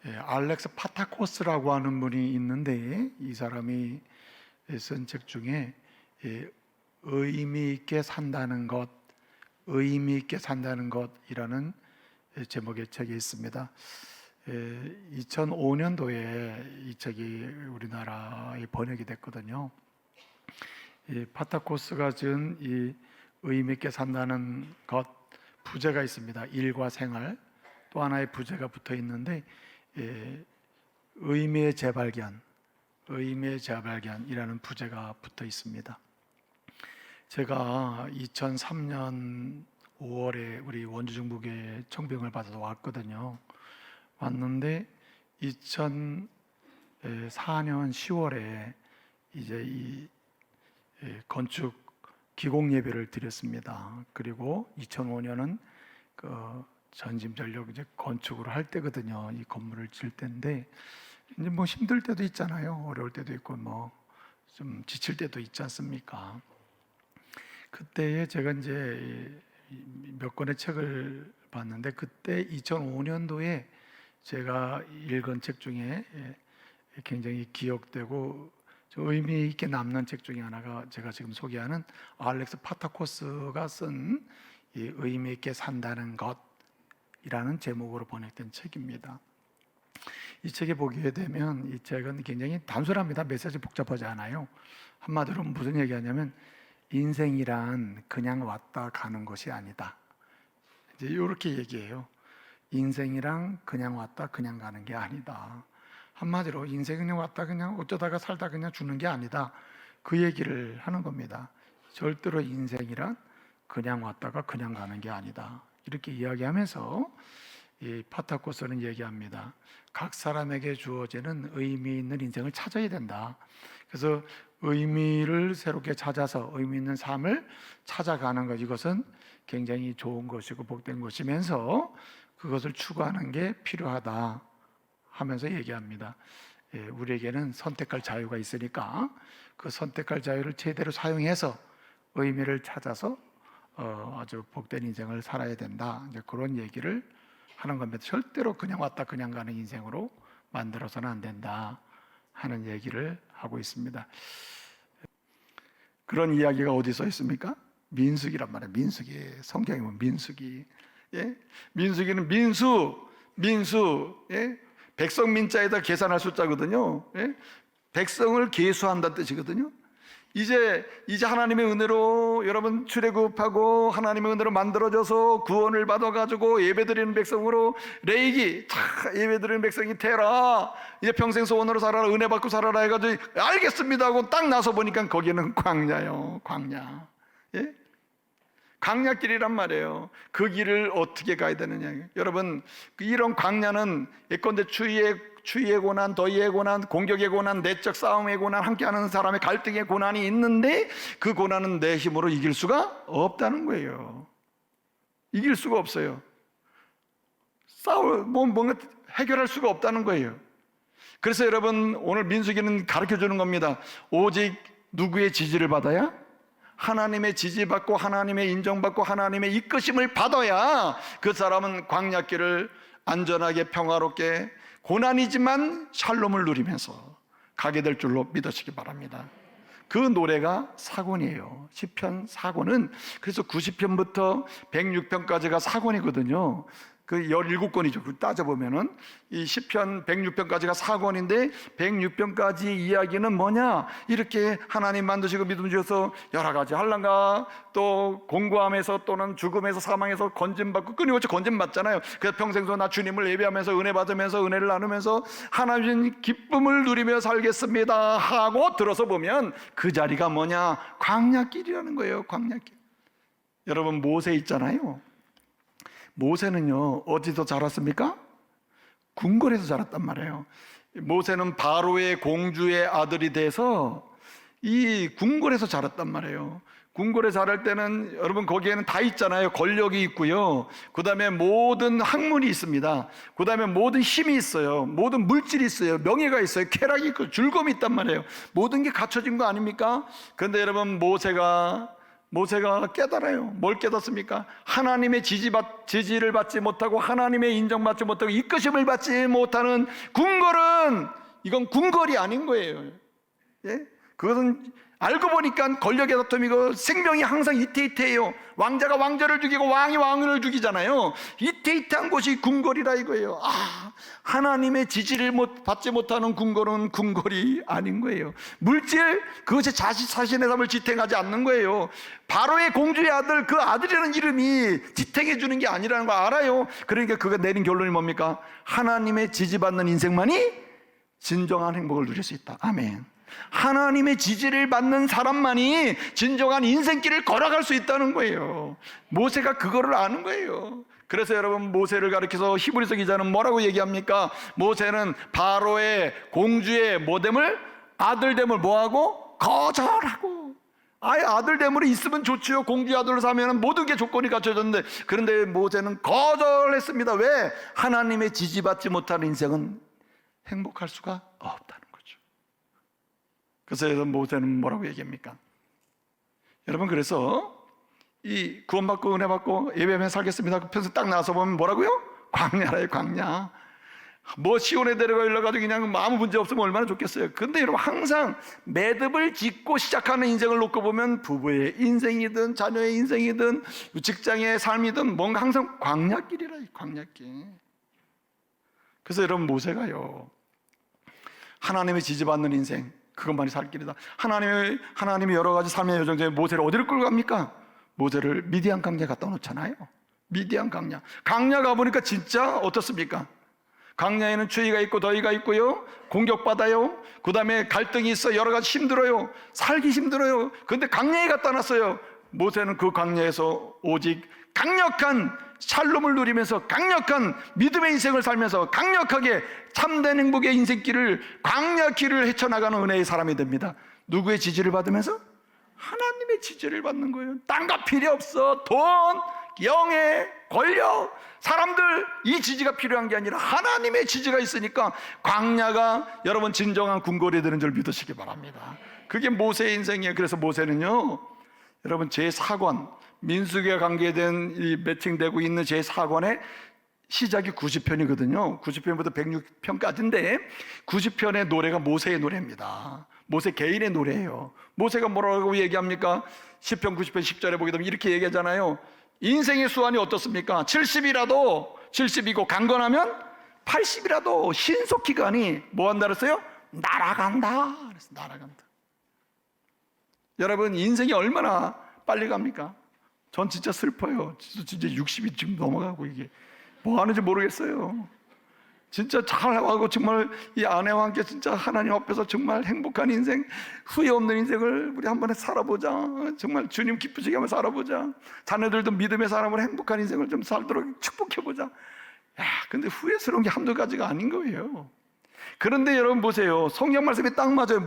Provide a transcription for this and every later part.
알렉스 파타코스라고 하는 분이 있는데, 이 사람이 쓴 책 중에 의미 있게 산다는 것, 의미 있게 산다는 것이라는 제목의 책이 있습니다. 2005년도에 이 책이 우리나라에 번역이 됐거든요. 파타코스가 지은 이 의미 있게 산다는 것 부제가 있습니다. 일과 생활, 또 하나의 부제가 붙어 있는데 의미의 재발견, 의미의 재발견이라는 부제가 붙어 있습니다. 제가 2003년 5월에 우리 원주중부교회 청빙을 받아서 왔거든요. 왔는데 2004년 10월에 이제 이 건축 기공 예배를 드렸습니다. 그리고 2005년은 전심전력 이제 건축을 할 때거든요. 이 건물을 질 때인데 이제 뭐 힘들 때도 있잖아요. 어려울 때도 있고 뭐 좀 지칠 때도 있지 않습니까? 그때에 제가 이제 몇 권의 책을 봤는데, 그때 2005년도에 제가 읽은 책 중에 굉장히 기억되고 의미 있게 남는 책 중에 하나가 제가 지금 소개하는 알렉스 파타코스가 쓴 이 의미 있게 산다는 것이라는 제목으로 번역된 책입니다. 이 책에 보게 되면 이 책은 굉장히 단순합니다. 메시지 복잡하지 않아요. 한마디로 무슨 얘기하냐면 인생이란 그냥 왔다 가는 것이 아니다. 이제 이렇게 얘기해요. 인생이란 그냥 왔다 그냥 가는 게 아니다. 한마디로 인생 그냥 왔다 그냥 어쩌다가 살다 그냥 죽는 게 아니다. 그 얘기를 하는 겁니다. 절대로 인생이란 그냥 왔다가 그냥 가는 게 아니다. 이렇게 이야기하면서 이 파타코스는 얘기합니다. 각 사람에게 주어지는 의미 있는 인생을 찾아야 된다. 그래서 의미를 새롭게 찾아서 의미 있는 삶을 찾아가는 것, 이것은 굉장히 좋은 것이고 복된 것이면서 그것을 추구하는 게 필요하다 하면서 얘기합니다. 우리에게는 선택할 자유가 있으니까 그 선택할 자유를 제대로 사용해서 의미를 찾아서 아주 복된 인생을 살아야 된다. 이제 그런 얘기를 하는 겁니다. 절대로 그냥 왔다 그냥 가는 인생으로 만들어서는 안 된다 하는 얘기를 하고 있습니다. 그런 이야기가 어디 써 있습니까? 민수기란 말이에요. 민수기. 성경에 보면 민수기. 민수기는 민수. 백성 민자에다 계산할 숫자거든요. 백성을 계수한다는 뜻이거든요. 이제 하나님의 은혜로 여러분 출애굽하고 하나님의 은혜로 만들어져서 구원을 받아가지고 예배드리는 백성으로 레이기 예배드리는 백성이 되라, 이제 평생 소원으로 살아라, 은혜 받고 살아라 해가지고 알겠습니다 하고 딱 나서 보니까 거기는 광야요. 광야. 광야길이란 말이에요. 그 길을 어떻게 가야 되느냐. 여러분, 이런 광야는 예컨대 추위의 고난, 더위의 고난, 공격의 고난, 내적 싸움의 고난, 함께하는 사람의 갈등의 고난이 있는데 그 고난은 내 힘으로 이길 수가 없다는 거예요. 이길 수가 없어요. 뭔가 해결할 수가 없다는 거예요. 그래서 여러분, 오늘 민수기는 가르쳐 주는 겁니다. 오직 누구의 지지를 받아야? 하나님의 지지받고 하나님의 인정받고 하나님의 이끄심을 받아야 그 사람은 광야길을 안전하게 평화롭게 고난이지만 샬롬을 누리면서 가게 될 줄로 믿으시기 바랍니다. 그 노래가 사권이에요. 시편 사권은 그래서 90편부터 106편까지가 사권이거든요. 그 17권이죠. 따져보면은 이 시편 106편까지가 사권인데 106편까지 이야기는 뭐냐? 이렇게 하나님 만드시고 믿음 주셔서 여러 가지 환난과 또 공고함에서 또는 죽음에서 사망에서 건짐받고 끊임없이 건짐받잖아요. 그래서 평생도 나 주님을 예배하면서 은혜 받으면서 은혜를 나누면서 하나님 기쁨을 누리며 살겠습니다 하고 들어서 보면 그 자리가 뭐냐? 광야길이라는 거예요. 광야길. 여러분, 모세 있잖아요. 모세는요 어디서 자랐습니까? 궁궐에서 자랐단 말이에요. 모세는 바로의 공주의 아들이 돼서 이 궁궐에서 자랐단 말이에요. 궁궐에 자랄 때는 여러분 거기에는 다 있잖아요. 권력이 있고요, 그 다음에 모든 학문이 있습니다. 그 다음에 모든 힘이 있어요. 모든 물질이 있어요. 명예가 있어요. 쾌락이 있고 즐거움이 있단 말이에요. 모든 게 갖춰진 거 아닙니까? 그런데 여러분, 모세가 모세가 깨달아요. 뭘 깨닫습니까? 하나님의 지지를 받지 못하고 하나님의 인정받지 못하고 이끄심을 받지 못하는 궁궐은, 이건 궁궐이 아닌 거예요. 예? 그것은 알고 보니까 권력의 다툼이고 생명이 항상 이태이태해요. 왕자가 왕자를 죽이고 왕이 왕을 죽이잖아요. 이태이태한 곳이 궁궐이라 이거예요. 하나님의 지지를 받지 못하는 궁궐은 궁궐이 아닌 거예요. 물질, 그것이 자신의 삶을 지탱하지 않는 거예요. 바로의 공주의 아들, 그 아들이라는 이름이 지탱해 주는 게 아니라는 거 알아요. 그러니까 그가 내린 결론이 뭡니까? 하나님의 지지받는 인생만이 진정한 행복을 누릴 수 있다. 아멘. 하나님의 지지를 받는 사람만이 진정한 인생길을 걸어갈 수 있다는 거예요. 모세가 그거를 아는 거예요. 그래서 여러분, 모세를 가리켜서 히브리서 기자는 뭐라고 얘기합니까? 모세는 바로의 공주의 뭐됨을, 아들됨을 뭐하고? 거절하고. 아예 아들됨으로 있으면 좋지요. 공주의 아들로 사면 모든 게 조건이 갖춰졌는데, 그런데 모세는 거절했습니다. 왜? 하나님의 지지받지 못하는 인생은 행복할 수가 없다는 거예요. 그래서 여러분, 모세는 뭐라고 얘기합니까? 여러분, 그래서 이 구원받고 은혜받고 예배하며 살겠습니다 그 편에서 딱 나와서 보면 뭐라고요? 광야라요, 광야. 뭐 시온에 데려가 일러가지고 그냥 아무 문제 없으면 얼마나 좋겠어요. 근데 여러분, 항상 매듭을 짓고 시작하는 인생을 놓고 보면 부부의 인생이든 자녀의 인생이든 직장의 삶이든 뭔가 항상 광야길이라, 광야길. 그래서 여러분, 모세가요, 하나님의 지지받는 인생, 그것만이 살 길이다. 하나님이 여러 가지 삶의 여정 중에 모세를 어디를 끌고 갑니까? 모세를 미디안 강야에 갖다 놓잖아요. 미디안 강야. 강야 가보니까 진짜 어떻습니까? 강야에는 추위가 있고 더위가 있고요, 공격받아요. 그 다음에 갈등이 있어, 여러 가지 힘들어요. 살기 힘들어요. 그런데 강야에 갖다 놨어요. 모세는 그 강야에서 오직 강력한 샬롬을 누리면서 강력한 믿음의 인생을 살면서 강력하게 참된 행복의 인생길을, 광야길을 헤쳐나가는 은혜의 사람이 됩니다. 누구의 지지를 받으면서? 하나님의 지지를 받는 거예요. 딴 거 필요 없어. 돈, 영예, 권력, 사람들, 이 지지가 필요한 게 아니라 하나님의 지지가 있으니까 광야가 여러분 진정한 궁궐이 되는 줄 믿으시기 바랍니다. 그게 모세의 인생이에요. 그래서 모세는요, 여러분, 제4권 민수기와 관계된 이 매칭되고 있는 제4권의 시작이 90편이거든요. 90편부터 106편까지인데 90편의 노래가 모세의 노래입니다. 모세 개인의 노래예요. 모세가 뭐라고 얘기합니까? 10편 90편 10절에 보게 되면 이렇게 얘기하잖아요. 인생의 수완이 어떻습니까? 70이고 강건하면 80이라도 신속 기간이 뭐 한다 그랬어요? 날아간다. 그래서 날아간다. 여러분, 인생이 얼마나 빨리 갑니까? 전 진짜 슬퍼요. 진짜 60이 지금 넘어가고 이게 뭐 하는지 모르겠어요. 진짜 잘하고 정말 이 아내와 함께 진짜 하나님 앞에서 정말 행복한 인생, 후회 없는 인생을 우리 한번 살아보자. 정말 주님 기쁘시게 한번 살아보자. 자녀들도 믿음의 사람으로 행복한 인생을 좀 살도록 축복해보자. 야, 근데 후회스러운 게 한두 가지가 아닌 거예요. 그런데 여러분 보세요. 성경 말씀이 딱 맞아요.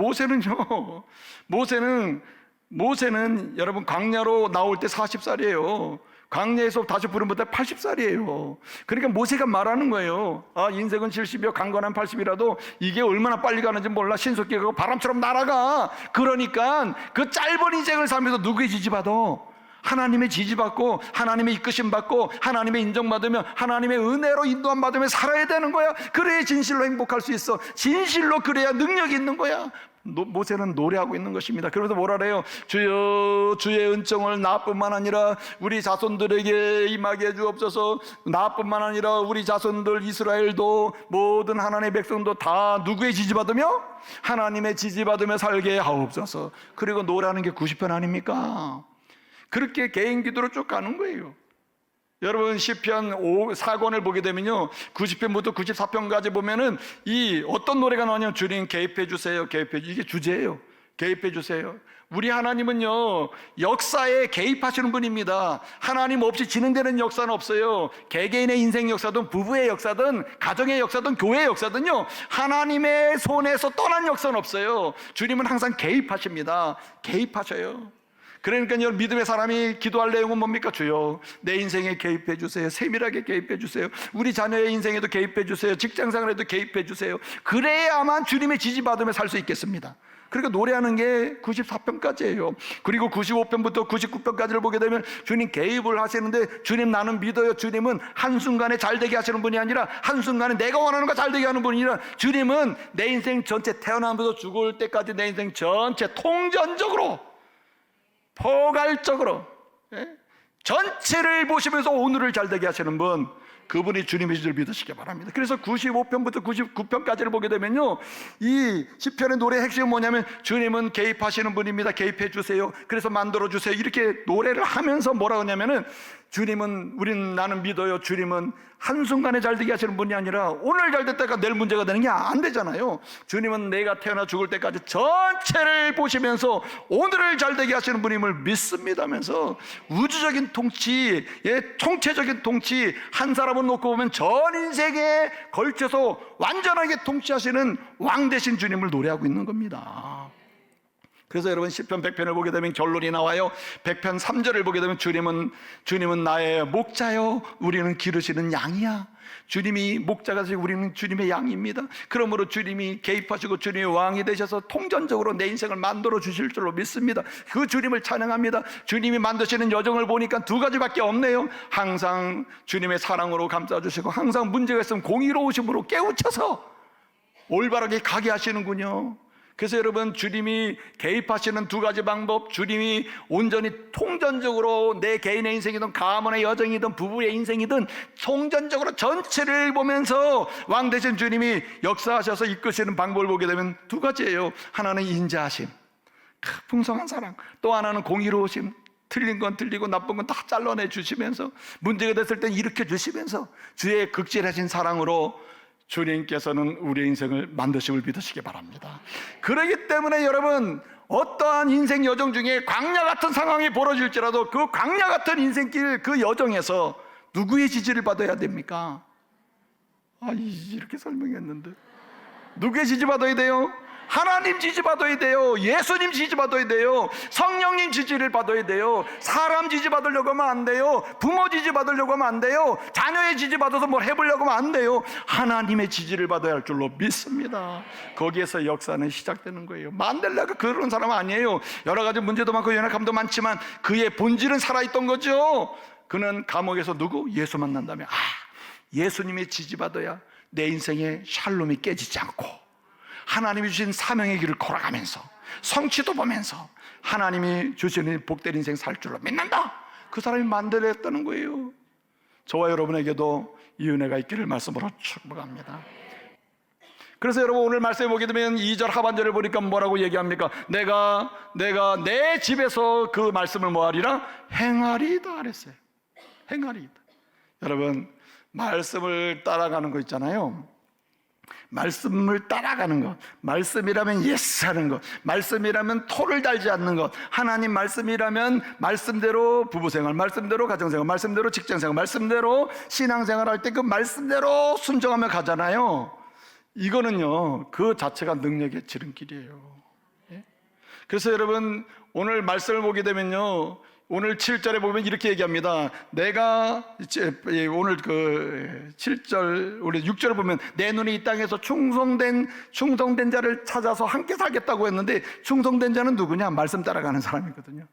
모세는 여러분 광야로 나올 때 40살이에요. 광야에서 다시 부름부터 80살이에요. 그러니까 모세가 말하는 거예요. 인생은 70이요 강건한 80이라도 이게 얼마나 빨리 가는지 몰라. 신속히 가고 바람처럼 날아가. 그러니까 그 짧은 인생을 살면서 누구의 지지받아? 하나님의 지지받고 하나님의 이끄심 받고 하나님의 인정받으며 하나님의 은혜로 인도함 받으며 살아야 되는 거야. 그래야 진실로 행복할 수 있어. 진실로 그래야 능력이 있는 거야. 모세는 노래하고 있는 것입니다. 그러면서 뭐라 그래요? 주여, 주의 은총을 나뿐만 아니라 우리 자손들에게 임하게 해 주옵소서. 나뿐만 아니라 우리 자손들 이스라엘도 모든 하나님의 백성도 다 누구의 지지받으며? 하나님의 지지받으며 살게 하옵소서. 그리고 노래하는 게 90편 아닙니까? 그렇게 개인 기도로 쭉 가는 거예요. 여러분, 시편 4권을 보게 되면요, 90편부터 94편까지 보면은 이 어떤 노래가 나오냐면 주님 개입해 주세요, 이게 주제예요. 개입해 주세요. 우리 하나님은요, 역사에 개입하시는 분입니다. 하나님 없이 진행되는 역사는 없어요. 개개인의 인생 역사든 부부의 역사든 가정의 역사든 교회의 역사든요, 하나님의 손에서 떠난 역사는 없어요. 주님은 항상 개입하십니다. 개입하셔요. 그러니까 여러분, 믿음의 사람이 기도할 내용은 뭡니까? 주여, 내 인생에 개입해 주세요. 세밀하게 개입해 주세요. 우리 자녀의 인생에도 개입해 주세요. 직장생활에도 개입해 주세요. 그래야만 주님의 지지받으며 살 수 있겠습니다. 그러니까 노래하는 게 94편까지예요. 그리고 95편부터 99편까지를 보게 되면 주님 개입을 하시는데, 주님 나는 믿어요. 주님은 한순간에 잘되게 하시는 분이 아니라 한순간에 내가 원하는 거 잘되게 하는 분이 아니라, 주님은 내 인생 전체, 태어나면서 죽을 때까지 내 인생 전체 통전적으로, 포괄적으로, 전체를 보시면서 오늘을 잘되게 하시는 분, 그분이 주님의 줄 믿으시기 바랍니다. 그래서 95편부터 99편까지를 보게 되면요, 이 시편의 노래의 핵심은 뭐냐면, 주님은 개입하시는 분입니다. 개입해 주세요. 그래서 만들어 주세요. 이렇게 노래를 하면서 뭐라고 하냐면은, 주님은, 나는 믿어요. 주님은 한순간에 잘되게 하시는 분이 아니라 오늘 잘됐다가 내일 문제가 되는 게 안 되잖아요. 주님은 내가 태어나 죽을 때까지 전체를 보시면서 오늘을 잘되게 하시는 분임을 믿습니다면서, 우주적인 통치, 총체적인 통치, 한 사람은 놓고 보면 전 인생에 걸쳐서 완전하게 통치하시는 왕 되신 주님을 노래하고 있는 겁니다. 그래서 여러분, 시편 100편을 보게 되면 결론이 나와요. 100편 3절을 보게 되면, 주님은 나의 목자요, 우리는 기르시는 양이야. 주님이 목자가 되시고 우리는 주님의 양입니다. 그러므로 주님이 개입하시고 주님의 왕이 되셔서 통전적으로 내 인생을 만들어 주실 줄로 믿습니다. 그 주님을 찬양합니다. 주님이 만드시는 여정을 보니까 두 가지밖에 없네요. 항상 주님의 사랑으로 감싸주시고, 항상 문제가 있으면 공의로우심으로 깨우쳐서 올바르게 가게 하시는군요. 그래서 여러분, 주님이 개입하시는 두 가지 방법, 주님이 온전히 통전적으로 내 개인의 인생이든 가문의 여정이든 부부의 인생이든 통전적으로 전체를 보면서 왕 되신 주님이 역사하셔서 이끄시는 방법을 보게 되면 두 가지예요. 하나는 인자하심, 풍성한 사랑. 또 하나는 공의로우심, 틀린 건 틀리고 나쁜 건 다 잘라내 주시면서, 문제가 됐을 땐 일으켜 주시면서, 주의 극진하신 사랑으로 주님께서는 우리의 인생을 만드심을 믿으시기 바랍니다. 그렇기 때문에 여러분, 어떠한 인생 여정 중에 광야 같은 상황이 벌어질지라도 그 광야 같은 인생길, 그 여정에서 누구의 지지를 받아야 됩니까? 이렇게 설명했는데 누구의 지지 받아야 돼요? 하나님 지지 받아야 돼요. 예수님 지지 받아야 돼요. 성령님 지지를 받아야 돼요. 사람 지지 받으려고 하면 안 돼요. 부모 지지 받으려고 하면 안 돼요. 자녀의 지지 받아서 뭘 해보려고 하면 안 돼요. 하나님의 지지를 받아야 할 줄로 믿습니다. 거기에서 역사는 시작되는 거예요. 만델라가 그런 사람 아니에요. 여러 가지 문제도 많고 연약함도 많지만 그의 본질은 살아있던 거죠. 그는 감옥에서 예수 만난 다음에 예수님의 지지 받아야 내 인생의 샬롬이 깨지지 않고, 하나님이 주신 사명의 길을 걸어가면서 성취도 보면서 하나님이 주시는 복된 인생 살 줄로 믿는다. 그 사람이 만들었다는 거예요. 저와 여러분에게도 이 은혜가 있기를 말씀으로 축복합니다. 그래서 여러분, 오늘 말씀해 보게 되면 2절 하반절을 보니까 뭐라고 얘기합니까? 내가 내 집에서 그 말씀을 뭐하리라? 행하리이다 그랬어요. 행하리이다. 여러분, 말씀을 따라가는 거 있잖아요. 말씀을 따라가는 것, 말씀이라면 예스 하는 것, 말씀이라면 토를 달지 않는 것, 하나님 말씀이라면 말씀대로 부부생활, 말씀대로 가정생활, 말씀대로 직장생활, 말씀대로 신앙생활 할 때 그 말씀대로 순종하며 가잖아요. 이거는요, 그 자체가 능력의 지름길이에요. 그래서 여러분, 오늘 말씀을 보게 되면요, 오늘 7절에 보면 이렇게 얘기합니다. 내가 오늘 그 7절, 우리 6절을 보면 내 눈이 이 땅에서 충성된 자를 찾아서 함께 살겠다고 했는데, 충성된 자는 누구냐? 말씀 따라가는 사람이거든요.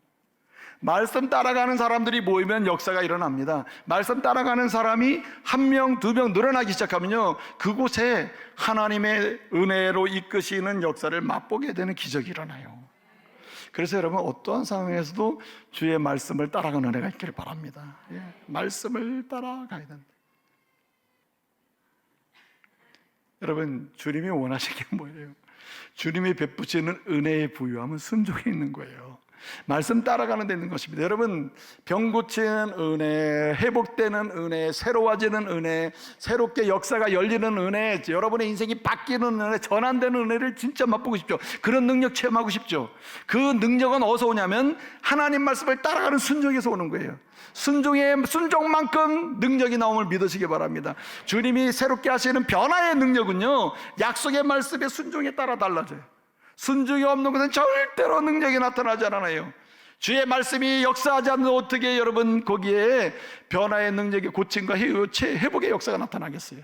말씀 따라가는 사람들이 모이면 역사가 일어납니다. 말씀 따라가는 사람이 1명, 2명 늘어나기 시작하면요, 그곳에 하나님의 은혜로 이끄시는 역사를 맛보게 되는 기적이 일어나요. 그래서 여러분, 어떠한 상황에서도 주의 말씀을 따라가는 은혜가 있기를 바랍니다. 말씀을 따라가야 된다. 여러분, 주님이 원하시는 게 뭐예요? 주님이 베푸시는 은혜의 부유함은 순종에 있는 거예요. 말씀 따라가는 데 있는 것입니다. 여러분, 병 고치는 은혜, 회복되는 은혜, 새로워지는 은혜, 새롭게 역사가 열리는 은혜, 여러분의 인생이 바뀌는 은혜, 전환되는 은혜를 진짜 맛보고 싶죠. 그런 능력 체험하고 싶죠. 그 능력은 어디서 오냐면 하나님 말씀을 따라가는 순종에서 오는 거예요. 순종만큼 능력이 나옴을 믿으시기 바랍니다. 주님이 새롭게 하시는 변화의 능력은요, 약속의 말씀의 순종에 따라 달라져요. 순종이 없는 것은 절대로 능력이 나타나지 않아요. 주의 말씀이 역사하지 않는 어떻게 여러분 거기에 변화의 능력의 고침과 회복의 역사가 나타나겠어요?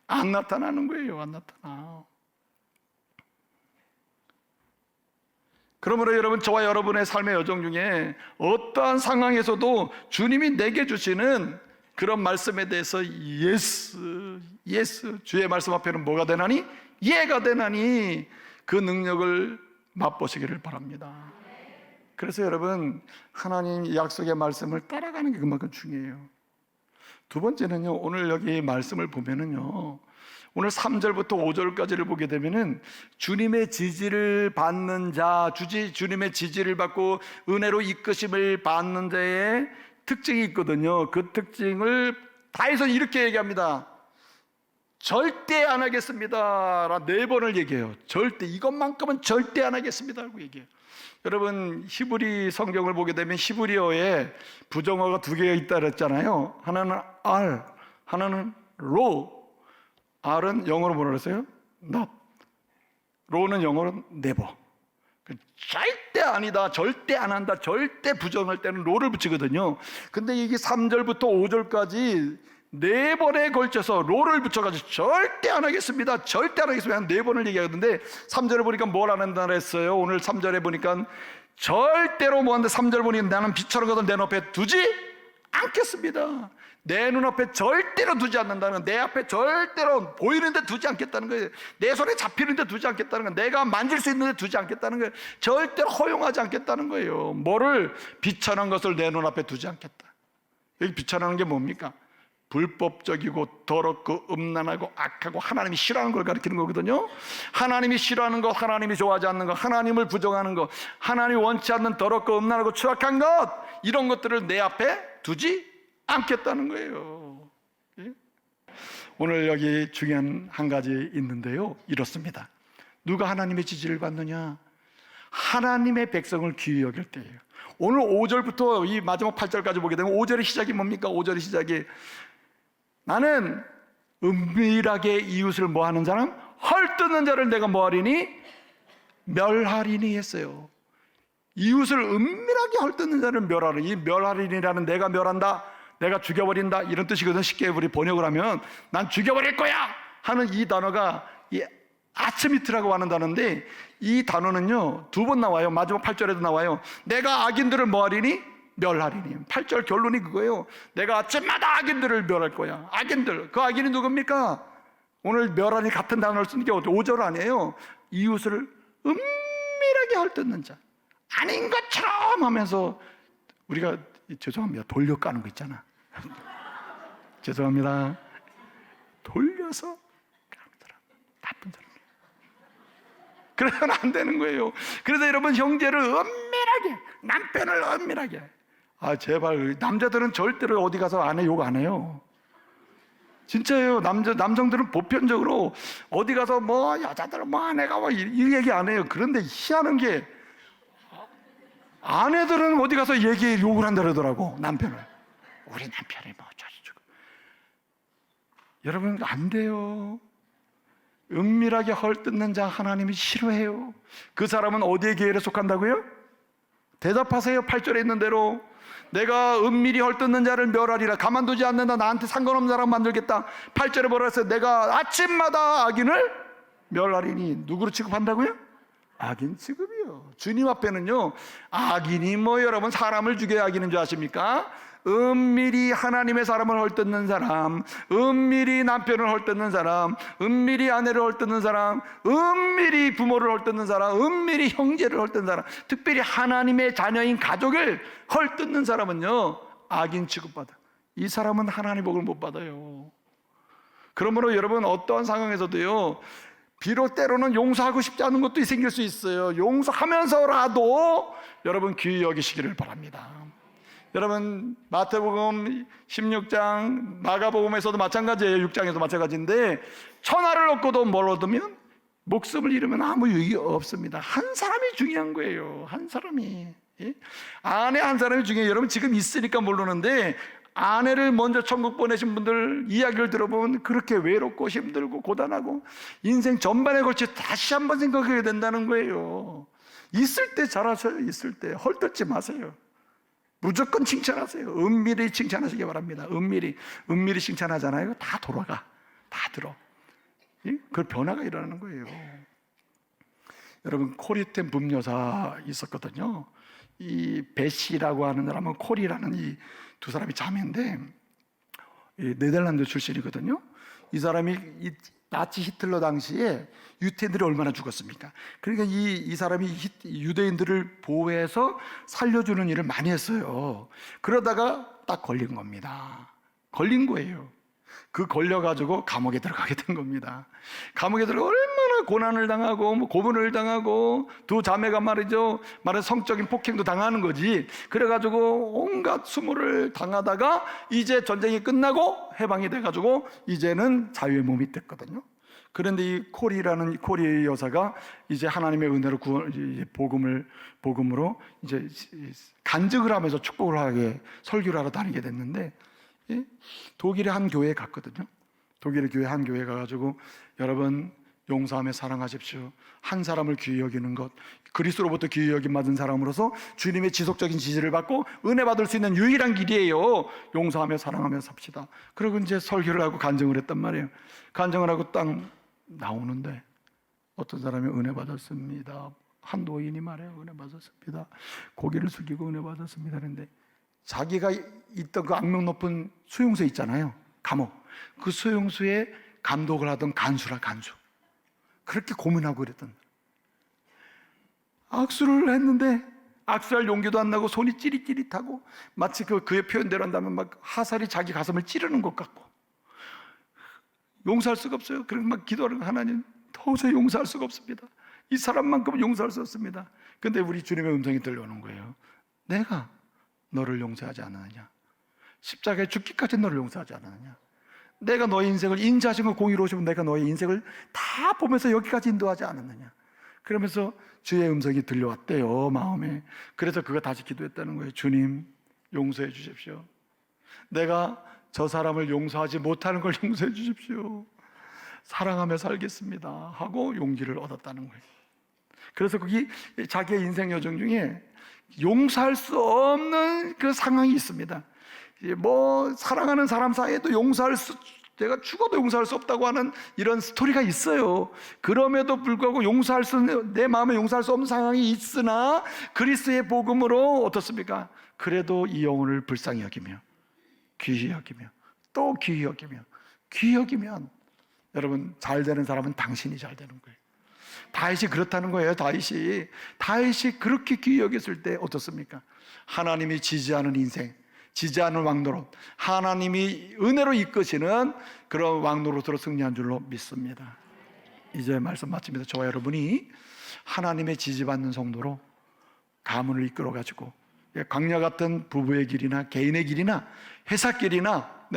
안 나타나는 거예요. 안 나타나. 그러므로 여러분, 저와 여러분의 삶의 여정 중에 어떠한 상황에서도 주님이 내게 주시는 그런 말씀에 대해서 예스 주의 말씀 앞에는 뭐가 되나니? 예가 되나니 그 능력을 맛보시기를 바랍니다. 그래서 여러분, 하나님 약속의 말씀을 따라가는 게 그만큼 중요해요. 두 번째는요, 오늘 여기 말씀을 보면은요, 오늘 3절부터 5절까지를 보게 되면은 주님의 지지를 받는 자, 주님의 지지를 받고 은혜로 이끄심을 받는 자의 특징이 있거든요. 그 특징을 다해서 이렇게 얘기합니다. 절대 안 하겠습니다 라 4번을 얘기해요. 절대, 이것만큼은 절대 안 하겠습니다 라고 얘기해요. 여러분, 히브리 성경을 보게 되면 히브리어에 부정어가 2개가 있다 그랬잖아요. 하나는 R, 하나는 로. R은 영어로 뭐라 그랬어요? not. 로는 영어로 never. 절대 아니다, 절대 안 한다, 절대 부정할 때는 로를 붙이거든요. 근데 이게 3절부터 5절까지 4번에 걸쳐서 로를 붙여가지고 절대 안 하겠습니다, 절대 안 하겠습니다 한 4번을 얘기하는데 3절에 보니까 뭘 안 한다 그랬어요? 오늘 3절에 보니까 절대로 뭐 하는데 3절 보니까 나는 빛처럼 것을 내 눈앞에 두지 않겠습니다. 내 눈앞에 절대로 두지 않는다는 건, 내 앞에 절대로 보이는데 두지 않겠다는 거예요. 내 손에 잡히는데 두지 않겠다는 건, 내가 만질 수 있는데 두지 않겠다는 거예요. 절대로 허용하지 않겠다는 거예요. 뭐를? 비천한 것을 내 눈앞에 두지 않겠다. 여기 비천하는 게 뭡니까? 불법적이고 더럽고 음란하고 악하고 하나님이 싫어하는 걸 가리키는 거거든요. 하나님이 싫어하는 것, 하나님이 좋아하지 않는 것, 하나님을 부정하는 것, 하나님이 원치 않는 더럽고 음란하고 추악한 것, 이런 것들을 내 앞에 두지 않겠다는 거예요. 오늘 여기 중요한 한 가지 있는데요, 이렇습니다. 누가 하나님의 지지를 받느냐? 하나님의 백성을 귀히 여길 때예요. 오늘 5절부터 이 마지막 8절까지 보게 되면 5절의 시작이 뭡니까? 5절의 시작이 나는 은밀하게 이웃을 뭐하는 사람? 헐뜯는 자를 내가 뭐하리니? 멸하리니 했어요. 이웃을 은밀하게 헐뜯는 자를 멸하리니. 이 멸하리니라는 내가 멸한다, 내가 죽여버린다, 이런 뜻이거든. 쉽게 우리 번역을 하면 난 죽여버릴 거야 하는 이 단어가 이 아츠미트라고 하는 단어인데, 이 단어는요 2번 나와요. 마지막 8절에도 나와요. 내가 악인들을 뭐하리니? 멸하리니. 8절 결론이 그거예요. 내가 아침마다 악인들을 멸할 거야. 악인들, 그 악인이 누굽니까? 오늘 멸하니 같은 단어를 쓰는 게 5절 아니에요. 이웃을 은밀하게 헐뜯는 자, 아닌 것처럼 하면서, 우리가 죄송합니다 돌려 까는 거 있잖아. 죄송합니다 돌려서 까는 사람, 나쁜 사람. 그러면 안 되는 거예요. 그래서 여러분, 형제를 은밀하게, 남편을 은밀하게. 제발, 남자들은 절대로 어디 가서 아내 욕 안 해요. 진짜예요. 남성들은 보편적으로 어디 가서 뭐 여자들 뭐 아내가 뭐 이 얘기 안 해요. 그런데 희한한 게 아내들은 어디 가서 욕을 한다 그러더라고, 남편을. 우리 남편이 뭐 저러고. 여러분, 안 돼요. 은밀하게 헐뜯는 자 하나님이 싫어해요. 그 사람은 어디의 계열에 속한다고요? 대답하세요. 8절에 있는 대로. 내가 은밀히 헐뜯는 자를 멸하리라. 가만두지 않는다. 나한테 상관없는 사람 만들겠다. 8절에 뭐라 했어요? 내가 아침마다 악인을 멸하리니. 누구로 취급한다고요? 악인 취급이요. 주님 앞에는요, 악인이 뭐 여러분 사람을 죽여야 악인인 줄 아십니까? 은밀히 하나님의 사람을 헐뜯는 사람, 은밀히 남편을 헐뜯는 사람, 은밀히 아내를 헐뜯는 사람, 은밀히 부모를 헐뜯는 사람, 은밀히 형제를 헐뜯는 사람, 특별히 하나님의 자녀인 가족을 헐뜯는 사람은요 악인 취급받아. 이 사람은 하나님 복을 못 받아요. 그러므로 여러분, 어떠한 상황에서도요, 비록 때로는 용서하고 싶지 않은 것도 생길 수 있어요. 용서하면서라도 여러분 귀히 여기시기를 바랍니다. 여러분, 마태복음 16장, 마가복음에서도 마찬가지예요. 6장에도 마찬가지인데, 천하를 얻고도 뭘 얻으면? 목숨을 잃으면 아무 유익이 없습니다. 한 사람이 중요한 거예요. 한 사람이. 아내 한 사람이 중요해요. 여러분, 지금 있으니까 모르는데, 아내를 먼저 천국 보내신 분들 이야기를 들어보면 그렇게 외롭고 힘들고 고단하고 인생 전반에 걸쳐 다시 한번 생각하게 된다는 거예요. 있을 때 잘하셔요. 있을 때 헐뜯지 마세요. 무조건 칭찬하세요. 은밀히 칭찬하시기 바랍니다. 은밀히 칭찬하잖아요. 다 돌아가, 다 들어. 그 변화가 일어나는 거예요. 여러분, 코리템 분여사 있었거든요. 이 베시라고 하는 사람은 콜이라는 이 두 사람이 자매인데, 네덜란드 출신이거든요. 이 사람이 이 나치 히틀러 당시에 유태인들이 얼마나 죽었습니까? 그러니까 이 사람이 유대인들을 보호해서 살려주는 일을 많이 했어요. 그러다가 딱 걸린 겁니다. 걸린 거예요. 그 걸려가지고 감옥에 들어가게 된 겁니다. 감옥에 들어가 얼마나 고난을 당하고 고문을 당하고 두 자매가 말이죠, 성적인 폭행도 당하는 거지. 그래가지고 온갖 수모를 당하다가 이제 전쟁이 끝나고 해방이 돼가지고 이제는 자유의 몸이 됐거든요. 그런데 이 코리 여사가 이제 하나님의 은혜로 복음으로 이제 간증을 하면서 축복을 하게 설교를 하러 다니게 됐는데, 독일의 한 교회에 갔거든요. 독일의 교회 한 교회에 가가지고, 여러분, 용서하며 사랑하십시오. 한 사람을 귀히 여기는 것, 그리스도로부터 귀히 여김 받은 사람으로서 주님의 지속적인 지지를 받고 은혜 받을 수 있는 유일한 길이에요. 용서하며 사랑하며 삽시다. 그리고 이제 설교를 하고 간증을 했단 말이에요. 간증을 하고 딱 나오는데 어떤 사람이 은혜 받았습니다. 한 노인이 말해요. 은혜 받았습니다. 고개를 숙이고 은혜 받았습니다. 그런데 자기가 있던 그 악명 높은 수용소 있잖아요, 감옥. 그 수용소에 감독을 하던 간수. 그렇게 고민하고 그랬던. 악수를 했는데 악수할 용기도 안 나고 손이 찌릿찌릿하고, 마치 그의 표현대로 한다면 막 화살이 자기 가슴을 찌르는 것 같고, 용서할 수가 없어요. 그래서 막 기도하는, 하나님 도저히 용서할 수가 없습니다. 이 사람만큼은 용서할 수 없습니다. 근데 우리 주님의 음성이 들려오는 거예요. 내가 너를 용서하지 않았느냐? 십자가에 죽기까지 너를 용서하지 않았느냐? 내가 너의 인생을 인자하신 거 공의로우시면 내가 너의 인생을 다 보면서 여기까지 인도하지 않았느냐? 그러면서 주의 음성이 들려왔대요, 마음에. 그래서 그가 다시 기도했다는 거예요. 주님, 용서해 주십시오. 내가 저 사람을 용서하지 못하는 걸 용서해 주십시오. 사랑하며 살겠습니다 하고 용기를 얻었다는 거예요. 그래서 거기 자기의 인생 여정 중에 용서할 수 없는 그 상황이 있습니다. 사랑하는 사람 사이에도 내가 죽어도 용서할 수 없다고 하는 이런 스토리가 있어요. 그럼에도 불구하고 내 마음에 용서할 수 없는 상황이 있으나 그리스도의 복음으로 어떻습니까? 그래도 이 영혼을 불쌍히 여기며 귀히 여기며 또 귀히 여기면 여러분, 잘 되는 사람은 당신이 잘 되는 거예요. 다윗이 그렇다는 거예요. 다윗이 그렇게 귀히 여겼을 때 어떻습니까? 하나님이 지지하는 인생, 지지하는 왕노릇, 하나님이 은혜로 이끄시는 그런 왕노릇으로 승리한 줄로 믿습니다. 이제 말씀 마칩니다. 저와 여러분이 하나님의 지지받는 성도로 가문을 이끌어가지고 광야 같은 부부의 길이나 개인의 길이나 회사 길이나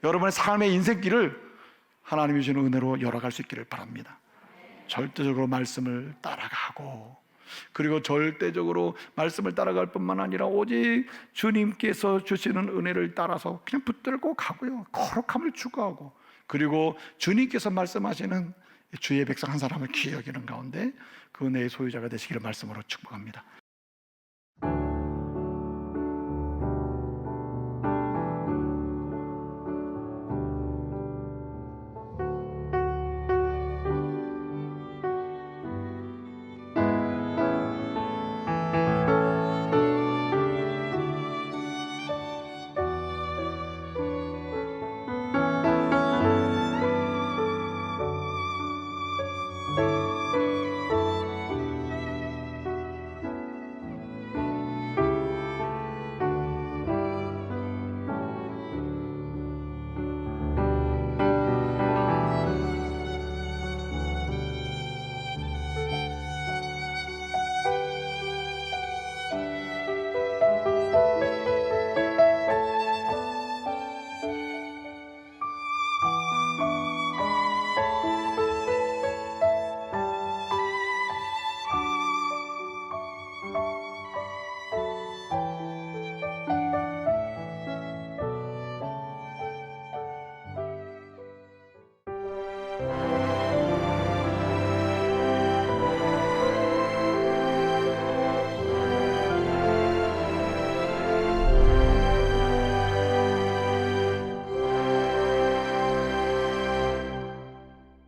여러분의 삶의 인생길을 하나님이 주는 은혜로 열어갈 수 있기를 바랍니다. 절대적으로 말씀을 따라가고, 그리고 절대적으로 말씀을 따라갈 뿐만 아니라 오직 주님께서 주시는 은혜를 따라서 그냥 붙들고 가고요, 거룩함을 추구하고, 그리고 주님께서 말씀하시는 주의 백성 한 사람을 귀히 여기는 가운데 그 은혜의 소유자가 되시기를 말씀으로 축복합니다.